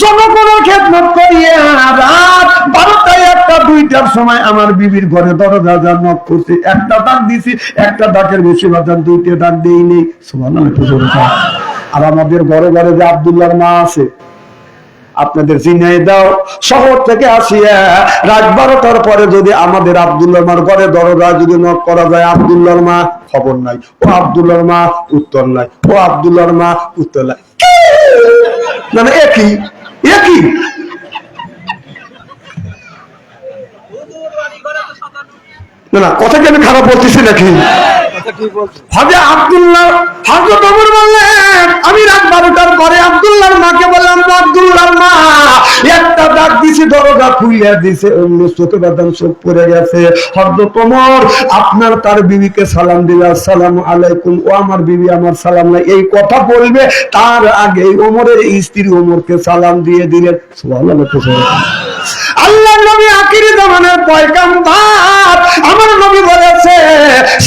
জনগণের খেদমত করিয়া রাত 12টায় 1টা 2টার সময় আমার বিবির ঘরে দরজা নক করছি, একটা ডাক দিছি, একটা ডাকের বেশি বাজান 2টে ডাক দেই নেই। সুবহানাল্লাহ। আর আমাদের ঘরে ঘরে যে আব্দুল্লাহর মা আছে, আপনাদের ঝিনাইদহ শহর থেকে আসিয়া রাত 12টার পরে যদি আমাদের আব্দুল্লাহর মার ঘরে দরজা যদি নক করা যায়, আব্দুল্লাহর মা খবর নাই, ও আব্দুল্লাহর মা উত্তর নাই, ও আব্দুল্লাহর মা উত্তর নাই, মানে একই একই। না না, কথা কি আমি খারাপ বলতেছি নাকি? হযরত ওমর বললেন, আমি রাত 12টার পরে আব্দুল্লাহর মাকে বললাম, আব্দুল্লাহর মা একটা ডাক দিছি, দরজা খুলে দিছে, অন্য চোখে বাদাম চোখ পড়ে গেছে। হযরত ওমর আপনার তার বিবিকে সালাম দিল, আসসালামু আলাইকুম। ও আমার বিবি আমার সালাম নাই, এই কথা বলবে তার আগে ওমরের স্ত্রী ওমরকে সালাম দিয়ে দিলেন। সুবহানাল্লাহ। আল্লাহর নবী আখিরি জামানার পয়গম্বর, আমার নবী বলেছে,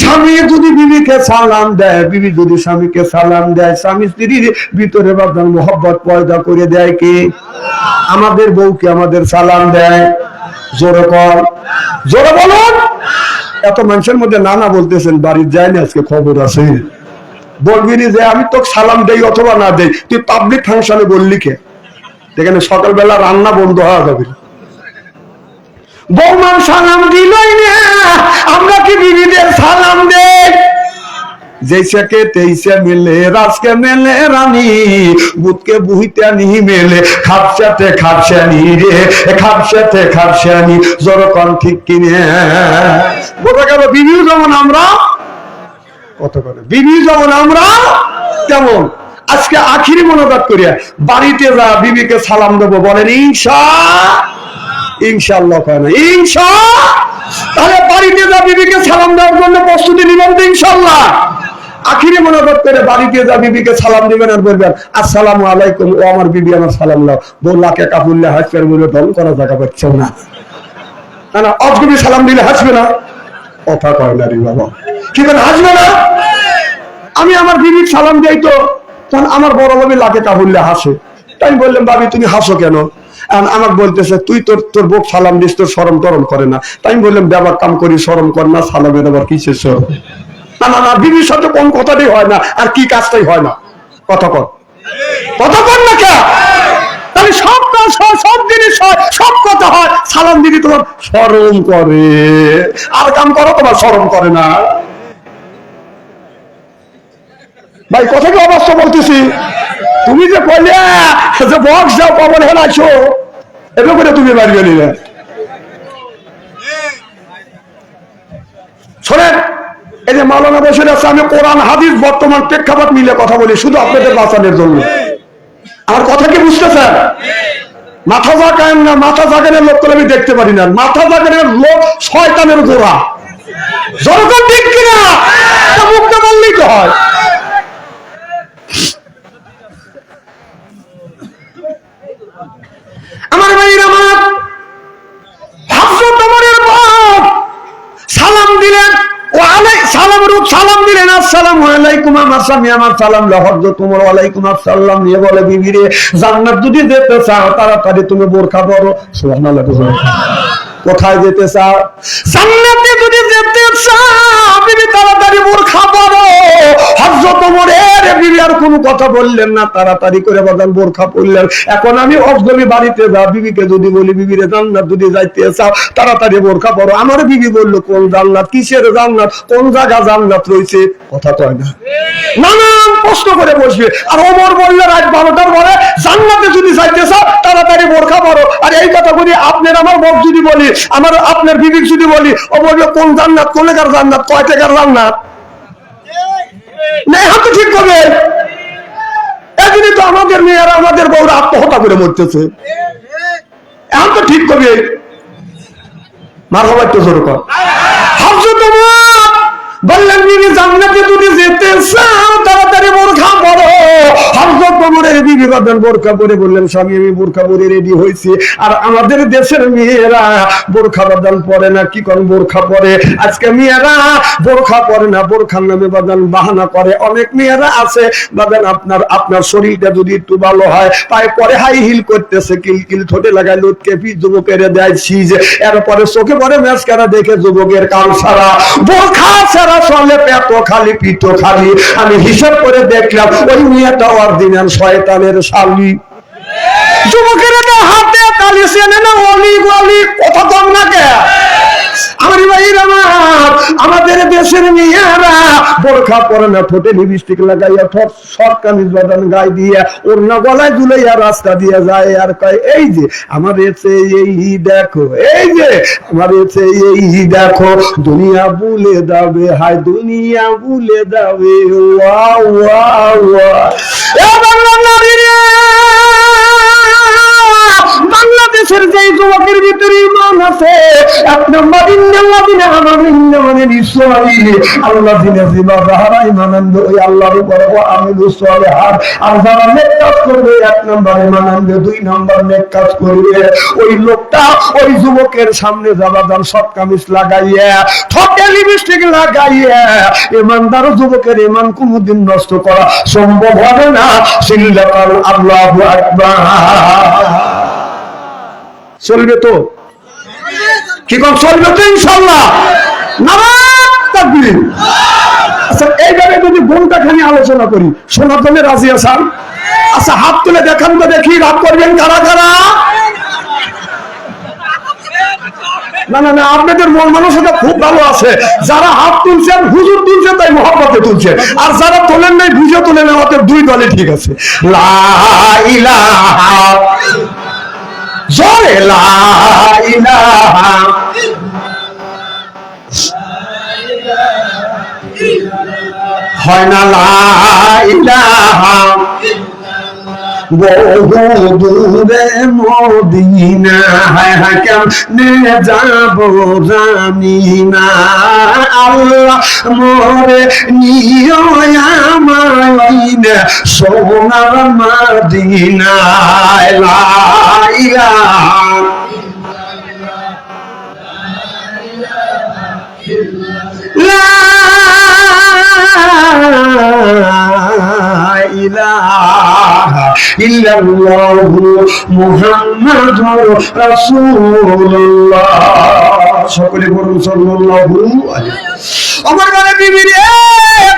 স্বামী যদি বিবিকে সালাম দেয়, বিবি যদি স্বামীকে সালাম দেয়, স্বামী স্ত্রীর ভিতরে বাদান মোহব্বত পয়দা করে দেয় কি? আমাদের বউকে আমাদের সালাম দেয়? জোরে কর, জোরে বলুন। এত মানুষের মধ্যে নানা বলতেছেন, বাড়ির যায় না, আজকে খবর আছে। বলবি যে আমি তো সালাম দেই অথবা না দেই, তুই পাবলিক ফাংশনে বললি কে? যেখানে সকালবেলা রান্না বন্ধ হওয়া যাবে। বৌমার সালাম দিলই না, আমরা কি বিবিদের সালাম দেই? जैसे के तैसे मिले राज के मिले रानी बुध के बुहिते नहीं मिले खापसाते खापसानी रे खापसाते खापसानी जोरो कौन ठीक किने बोला क्या बीवी जमन আমরা কত করে বিবি যেমন আমরা তেমন আজকে আখিরি মনোবাদ করিয়া বাড়িতে যা বিবিকে সালাম দেব বলেন ইনশাআল্লাহ কেন ইনশা তাহলে বাড়িতে যা বিবিকে সালাম দেওয়ার জন্য প্রস্তুতি নিবেন তো ইনশাআল্লাহ আখিরি মনোবাদ করে বাড়িতে যা বিবিকে সালাম দিবেন আর বলবেন আসসালামু আলাইকুম ও আমার বিবি আমার সালাম দাও বউলাকে কাপুল্লে হাসবেন বলে দল করা জায়গা পাচ্ছে না না অজগবি সালাম দিলে হাসবে না কথা কয় না রে বাবা কি করে হাসবে না আমি আমার বিবির সালাম দেই তো তখন আমার বড় ভাবি লাগে কাবুল্লে হাসে তাই বললাম ভাবি তুমি হাসো কেন আমাকে বলতেছে তুই তোর বউ সালাম দিস তোর শরম টরম করে না তাই বললাম ব্যবহার কাম করি শরম কর না সালামের আবার কিসের শরম না না না বিবির সাথে কোন কথাটাই হয় না আর কি কাজটাই হয় না কথা কর না কে তাহলে সব কাজ হয় সব জিনিস হয় সব কথা হয় সালাম দিবি তোমার শরম করে আর কাম করো তোমার শরম করে না ভাই কথা কি অবস্থা বলতেছি? তুমি যে কইলে যে বক্স যাও কবর হেলাইছো, এটা করে তুমি বাড়ি গেলে। শোনেন, এই যে মাওলানা বসে আছে, আমি কোরআন হাদিস বর্তমান প্রেক্ষাপট মিলে কথা বলি শুধু আপনাদের বাঁচানোর জন্য। আমার কথা কি বুঝতেছেন? মাথা জাগান না, মাথা জাগানের লোক আমি দেখতে পারি না। মাথা জাগানের লোক শয়তানের গোড়া। জনগণ ঠিক কিনা? মুখটা বললেই তো হয়। আমার ভাইয়ের আমার হযরত ওমরের বাপ সালাম দিলেন, সালাম দিলেন, আসসালামু আলাইকুম। আমার স্বামী আমার সালাম হযরত ওমর ওয়ালাইকুম আসসালাম নিয়ে বলে, বিবি রে, জান্নাত যদি যেতে চাও তাড়াতাড়ি তুমি বোরকা পরো। সুবহানাল্লাহ। কোথায় যেতে চাও? জান্নাতে যদি যেতে চাও বিবি তাড়াতাড়ি বোরকা পরো। হযরত ওমরের বিবি আর কোনো কথা বললেন না, তাড়াতাড়ি করে বলেন বোরকা পরলেন। এখন আমি অজগবি বাড়িতে যা, বিবিকে যদি বলি, বিবি রে, জান্নাত যদি যাইতে চাও তাড়াতাড়ি বোরকা পরো। আমার বিবি বলল, কোন জান্নাত? কিসের জান্নাত? কোন জায়গা জান্নাত রয়েছে? কথা কয় না, নানান প্রশ্ন করে বসবে। আর ওমর বললে রাত 12টার পরে, জান্নাতে যদি যাইতে চাও তাড়াতাড়ি বোরকা পরো। আর এই কথা বলি আপনার আমার বক যদি বলি, আমার আপনার বিবি যদি বলি, ও বললো কোন জান্নাত, কোন জান্নাত, কয় টাকার জান্নাত? না, হাতে ঠিক করবে। এজন্যই তো আমাদের মেয়েরা আমাদের বউরা আত্মহত্যা করে মরতেছে। এখন তো ঠিক করবে। মারহাবা একটু জোরে কর। হযরত ওমর বললেন, বিবি জান্নাতে যদি যেতে চাও তাড়াতাড়ি বোরকা পরো। হযরত ওমরের বিবি বাঁধেন বোরকা পরে বললেন, স্বামী আমি বোরকা পরে রেডি হয়েছি। আর আমাদের দেশের মেয়েরা বোরকা বাঁধন পরে না। কি কোন বোরকা পরে? আজকে মেয়েরা বোরকা পরে না, বোরখার নামে বাঁধন বাহানা করে। অনেক মেয়েরা আছে বাঁধন, আপনার শরীরটা যদি একটু ভালো হয়, পায়ে পরে হাই হিল করতেছে, কিলকিল ঠোঁটে লাগায় লুটকে পি যুবকের দেয় সিজ, এরপরে চোখে পরে ম্যাচকারা দেখে যুবকের কান সারা, বোরখা সারা চলে, পেট খালি, পিঠ খালি। আমি হিসাব করে দেখলাম ওই মেয়েটা অরিজিনাল শয়তানের শালী। যুবকের হাতে তালি চেনে না, অলি গলি, কথা কম না কে? আমাদের দেশের মেয়েরা বোরখা পরে না, ঠোঁটে লিপস্টিক লাগাইয়া, শর্ট কামিজ বাঁধন গায়ে দিয়ে, ওড়না গলায় ঝুলাইয়া রাস্তা দিয়ে যায়। আর কয়, এই যে আমার এসে এই দেখো, এই যে আমার এসে এই দেখো, দুনিয়া ভুলে যাবে, হায় দুনিয়া ভুলে যাবে। ওয়া ওয়া ওয়া। এ বাংলা নারী রে, বাংলাদেশের যে যুবকের ভিতরে ইমান আছে, এক নম্বর ইন্নাল্লাযিনা আমানু মানে নিশ্চয়ই আল্লাযিনা জিবাদারা ঈমানান ওই আল্লাহর উপর ও আমিলুস সালিহাত। আর যারা নেক কাজ করবে, এক নম্বর ঈমান আনবে, দুই নম্বর নেক কাজ করবে, ওই লোকটা ওই যুবকের সামনে যাবাদান শর্ট কামিজ লাগাইয়া, ঠোঁটে লিপস্টিক লাগাইয়া, ঈমানদার যুবকের ঈমান কোনদিন নষ্ট করা সম্ভব হবে না। সিল্লাকাল আল্লাহু আকবার। চলবে তো? কি কোন চলবে তো ইনশাআল্লাহ? নারায়ে তাকবীর। আচ্ছা, এইভাবে যদি ঘন্টা খানি আলোচনা করি, শোনার জন্য রাজি আছেন? আচ্ছা, হাত তুলে দেখান তো দেখি, রাগ করবেন কারা কারা? না না না, আপনাদের মন মানসিকতা খুব ভালো আছে। যারা হাত তুলছেন, হুজুর তুলছেন তাই মহব্বতে তুলছেন, আর যারা তোলেন নাই বুঝে তুলে নেওয়াতে দুই দলে ঠিক আছে। লা ইলাহা জয় লা ইলাহা হয় না, লা ইলাহা বহু দূরে মদিনা, হায় হায় কেমনে যাব জানি না। আল্লাহ মোরে নিও আমায় সোনার মদিনায়। লা ইলাহা লা ইলাহা ইল্লাল্লাহু মুহাম্মাদুর রাসূলুল্লাহ। সকলে বলুন সাল্লাল্লাহু আলাইহি। আমার ঘরে বিবি রে,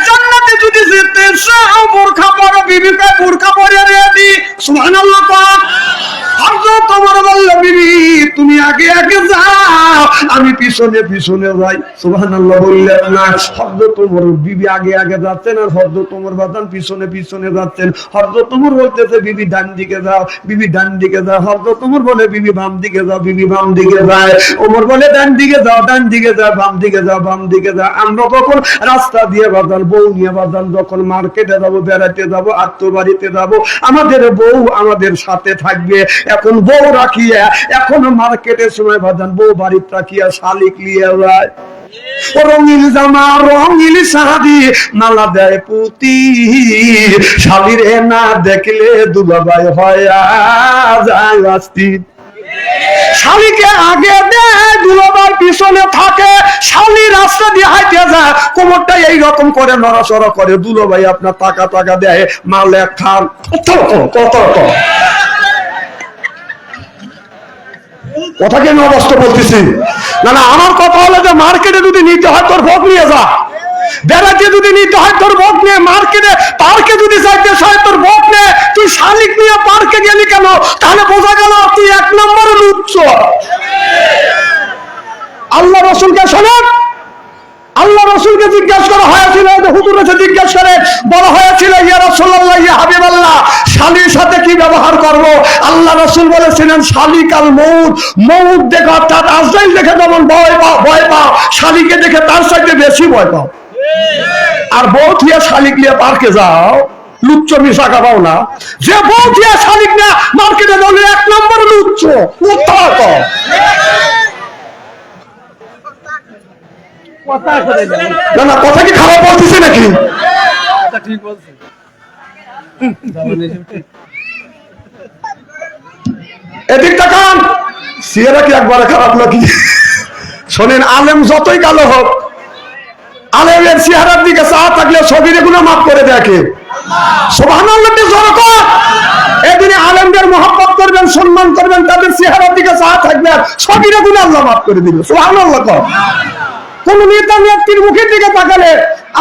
জান্নাতে যদি যেতে চাও বোরখা পরো। বিবিকে বোরখা পরে রেডি। সুবহানাল্লাহ। হযরত ওমর বলল, বিবি তুমি আগে আগে যাও, আমি পিছনে পিছনে যাই। সুবহানাল্লাহ বললেন না। হযরত ওমর বিবি আগে আগে যাচ্ছেন আর হযরত ওমর বাজান পিছনে পিছনে যাচ্ছেন। হযরত ওমর বলতেছে বিবি ডান দিকে যাও, বিবি ডান দিকে যাও। হযরত ওমর বলে বিবি বাম দিকে যাও, বিবি বাম দিকে যায়। ওমর বলে ডান দিকে যাও, ডান দিকে যাও, বাম দিকে যাও, বাম দিকে যাও। আমরা তখন রাস্তা দিয়ে বাজান বউ নিয়ে বাজান যখন মার্কেটে যাবো, বেড়াতে যাবো, আত্মবাড়িতে যাবো, আমাদের বউ আমাদের সাথে থাকবে। এখন বউ রাখিয়া এখন মার্কেটের সময় বাজান বউ বাড়িতে রাখিয়া শালিক লিয়ে যায়। রঙিন জামা রঙিন শাড়ি মালা দেয় পুতি, শালিরে না দেখলে দুলাভাই হয়া যায় অস্থির। শালিকে আগে দেয়, দুলাভাই পিছনে থাকে। শালি রাস্তা দিয়ে হাইতে যায়, কোমরটা এইরকম করে নড়াচড়া করে। দুলাভাই আপনার টাকা টাকা দেয়, মালে খান। কথা কি আমি অবস্থা বলতেছি না? না, আমার কথা হলো যে মার্কেটে যদি নিতে হয় তোর ভোগ নিয়ে যা, বেড়াতে যদি নিতে হয় তোর ভোগ নিয়ে, মার্কেটে পার্কে যদি যাইতে হয় তোর ভোগ নিয়ে। তুই শালিক নিয়ে পার্কে গেলি কেন? তাহলে বোঝা গেল তুই এক নম্বরে লুচ্ছ। আল্লাহ রসুলকে শোনেন, আল্লাহ রসুলকে জিজ্ঞাসা করা হয়েছিল, হুজুর এসে জিজ্ঞাসা করে বলা হয়েছিল ইয়া রাসূলুল্লাহ ইয়া হাবিবাল্লাহ, শালীর সাথে কি ব্যবহার করব? আল্লাহ রসুল বলেছিলেন শালিক আল মউত, মউত দেখে অর্থাৎ আজরাইল দেখে যেমন ভয় পাও, শালিকে দেখে তার চাইতে বেশি ভয় পাও। আর বউ থিয়া শালিক নিয়ে পার্কে যাও, লুচ্চ মিশা খাবাও না। যে বউ থিয়া শালিক না মার্কেটে বলে এক নম্বর লুচ্চ। না না, কথা কি খারাপ বলতেছে নাকি? এদিক তাকান, সিয়ারা কি একবারে খারাপ নাকি? শোনেন, আলেম যতই কালো হোক, আলেমের চেহারার দিকে চা থাকলে ছবির গুনাহ মাফ করে দেখে। সুবহানাল্লাহ জোরে কর। এদিনে আলেমদের মহব্বত করবেন, সম্মান করবেন, তাদের চেহারার দিকে চা থাকবে, ছবির গুনাহ আল্লাহ মাফ করে দিবে। সুবহানাল্লাহ কর। কোন নেতা নেত্রীর মুখের দিকে তাকালে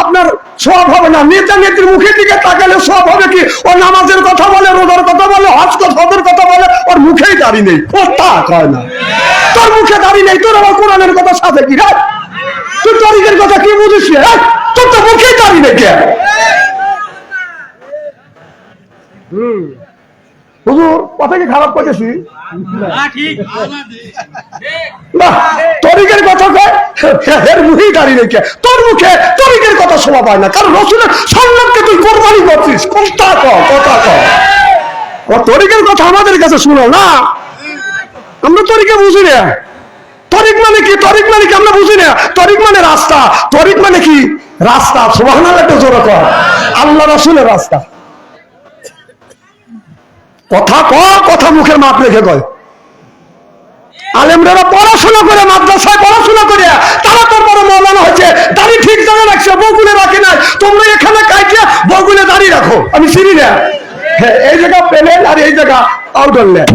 আপনার সব হবে না। নেতা নেত্রীর মুখের দিকে তাকালে সব হবে কি? ও নামাজের কথা বলে, রোজার কথা বলে, হজের কথা বলে, ওর মুখেই দাড়ি নেই। কথা কয় না, তোর মুখে দাড়ি নেই, তোর আবার কোরআনের কথা সাথে কি রে? তুই তরিকের কথা কি বুঝিস? তোর তো মুখেই দাড়ি নেই। কে হুজুর কথা কি খারাপ করেছি? তরিকের কথা এর মুখেই দাঁড়িয়ে রেখে তোর মুখে তরিকের কথা শোভা পায় না, কারণ রসুলের সম্মানকে তুই কোরবানি করছিস। কথা তরিকের কথা আমাদের কাছে শুনো না, আমরা তরিকে বুঝি না। তরিক মানে কি? তরিক মানে কি আমরা বুঝি না। তরিক মানে রাস্তা, তরিক মানে কি? রাস্তা। সুবহানাল্লাহ একটা জোরে কর। আল্লাহ রাসূলের রাস্তা। কথা কথা মুখের মাপ রেখে কয়। আলেমরা পড়াশোনা করে, মাদ্রাসায় পড়াশোনা করে তারা তোর বড় মৌলানা হয়েছে, দাড়ি ঠিক জায়গায় রাখছে, বগুলে রাখে নাই। তোমরা এখানে কাইটিয়া বগুলে দাড়ি রাখো, আমি চিনি না। হ্যাঁ, এই জায়গা পেলেন আর এই জায়গা আউটলেন।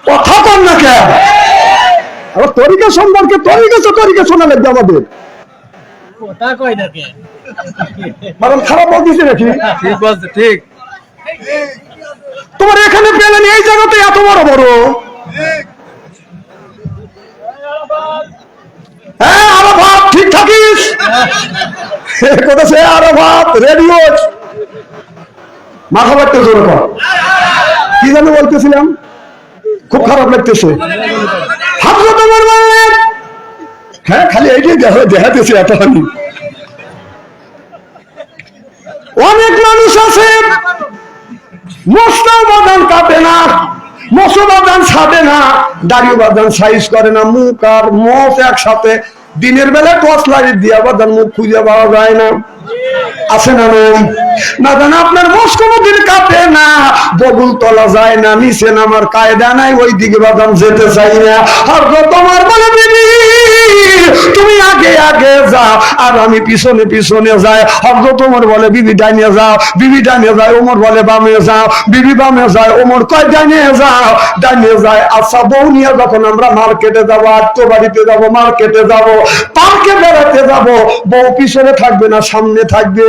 কথা কর না কে? আবার তরিকা সম্পর্কে তরিকা শোনা লাগবে আমাদের। কথা কয় না কে? কারণ খারাপ বলতেছে নাকি? ঠিক বলছে, ঠিক। তোমার এখানে পেলেন এই জায়গাতে এত বড় বড়। হ্যাঁ, আরো ভাব ঠিক থাকিস। কথা সে আরো ভাব রেডিও মাথা বাড়তে জোর কর। কি যেন বলতেছিলাম, খুব খারাপ লাগতেছে। হযরত ওমর বললেন, হ্যাঁ খালি এইটাই দেখাতেছি এতখানি। অনেক মানুষ আছে মোস্তাও বাদান কাটে না, মশো বাদান ছাড়ে না, দাড়ি বাদান সাইজ করে না, মুখ আর মোষ একসাথে। দিনের বেলা টর্চ লাইট দিয়ে বাদান মুখ খুঁজে পাওয়া যায় না। আছে না নাই? না জানা আপনার মোষ কোনোদিন কাটে না, বগুল তলা যায় না, নিচে নামার কায়দা নাই, ওই দিকে বাদান যেতে চাই না। আর তোমার বলে বিবি তুমি আগে আগে যাও আর আমি পিছনে পিছনে যাই। হযরত ওমর বলে বিবি ডাইনে যাও, বিবি ডাইনে যায়। ওমর বলে বামে যাও, বিবি বামে যায়। ওমর কয় ডাইনে যাও, ডাইনে যায়। আচ্ছা, বউ নিয়ে যখন আমরা মার্কেটে যাবো, আত্মবাড়িতে যাবো, মার্কেটে যাবো, পার্কে বেড়াতে যাবো, বউ পিছনে থাকবে না সামনে থাকবে?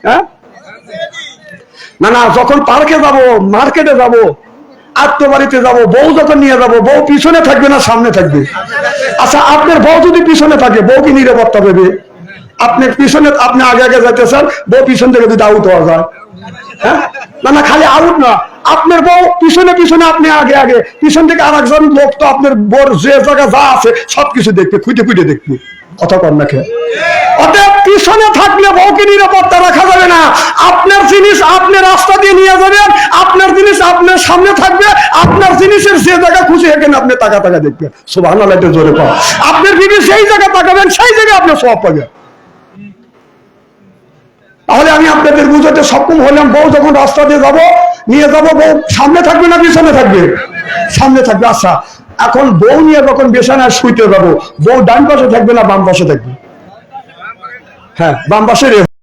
হ্যাঁ, না না, যখন পার্কে যাবো, মার্কেটে যাবো, আত্মবাড়িতে যাব, বউ যখন নিয়ে যাব, বউ পিছনে থাকবে না সামনে থাকবে? আচ্ছা, আপনার বউ যদি পিছনে থাকে, বউ কি নিরাপত্তা পাবে? আপনার পিছনে, আপনি আগে আগে যাইতেছেন, বউ পিছন থেকে যদি আউট হওয়া যায়, হ্যাঁ? না না, খালি আউট না, আপনার বউ পিছনে পিছনে, আপনি আগে আগে, পিছন থেকে আর একজন লোক তো আপনার বউর যে জায়গা যা আছে সবকিছু দেখবে, খুঁটে খুঁটে দেখবে। কথা কর না খেয়ে। অতএব পিছনে থাকলে বউকে নিরাপত্তা রাখা যাবে না। আপনার জিনিস আপনি রাস্তা দিয়ে নিয়ে যাবেন, আপনার জিনিস আপনার সামনে থাকবে, আপনার জিনিসের যে জায়গা খুশি এখানে আপনি টাকা টাকা দেখবেন। সুবহানাল্লাহ, জোরে পাও। আপনার বিবি সেই জায়গা তাকাবেন, সেই জায়গায় আপনি সওয়াব পাবেন। তাহলে আমি আপনাদের বুঝাতে সক্ষম হলাম, বউ যখন রাস্তা দিয়ে যাবো, নিয়ে যাবো, বউ সামনে থাকবে না পিছনে থাকবে? সামনে থাকবে। আচ্ছা, এখন বউ নিয়ে যখন বিছানায় শুইতে যাবো, বউ ডান পাশে থাকবে না বাম পাশে থাকবে? হ্যাঁ, বাম পাশে